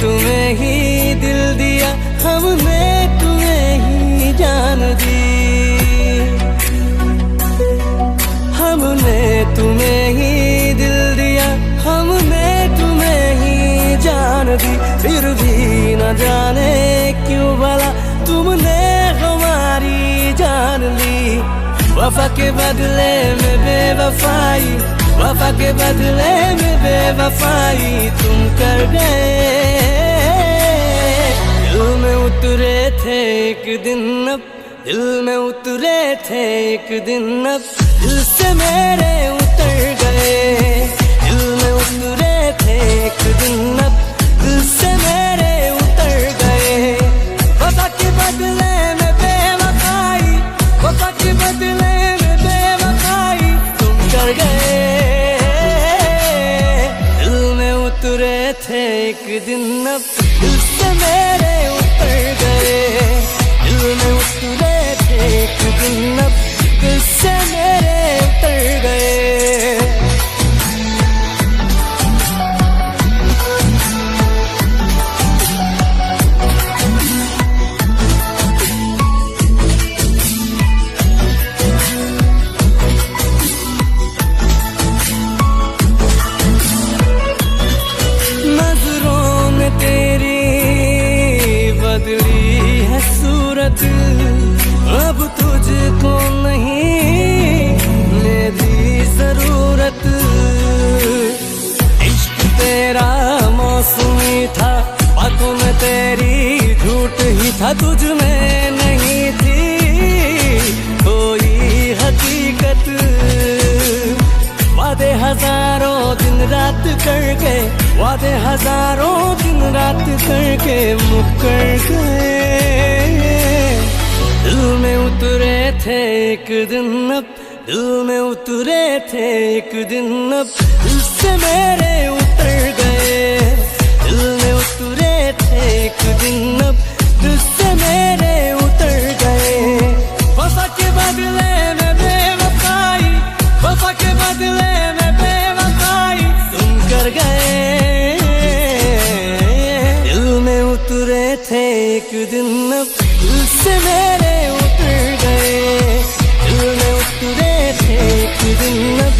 तुम्हें ही दिल दिया, हमने तुम्हें ही जान दी। हमने तुम्हें ही दिल दिया, हमने तुम्हें ही जान दी। फिर भी न जाने क्यों भला तुमने हमारी जान ली। वफा के बदले में बेवफाई, वफा के बदले में बेवफाई तुम कर गए। दिल में उतरे थे एक दिन अब, दिल में उतरे थे एक दिन अब, दिल से मेरे उतर गए। दिल में उतरे थे एक दिन अब, दिल से मेरे उतर गए। वफा के बदले में बेवफाई, वफा के बदले में बेवफाई तुम कर गए। दिल में उतरे थे एक दिन अब, दिल से मेरे उतर गए। दिल में उतरे थे एक दिन अब, दिल से मेरे उतर गए। नजरों में तेरी बदली है सूरत, अब तुझको नहीं मेरी जरूरत। इश्क तेरा मौसमी था, बातों में तेरी झूठ ही था, तुझ में नहीं थी कोई हकीकत। वादे हजारों दिन रात करके, वादे हजारों दिन रात करके मुकर गए। दिल में उतरे थे एक दिन अब, दिल में उतरे थे एक दिन अब, दिल से मेरे उतर गए। दिल में उतरे थे एक दिन अब, दिल से मेरे उतर गए। वफा के बदले में बेवफाई, वफा के बदले में बेवफाई तुम कर गए। दिल में उतरे थे एक दिन अब, दिल से मेरे उतर गए। दिल में उतरे थे एक दिन अब,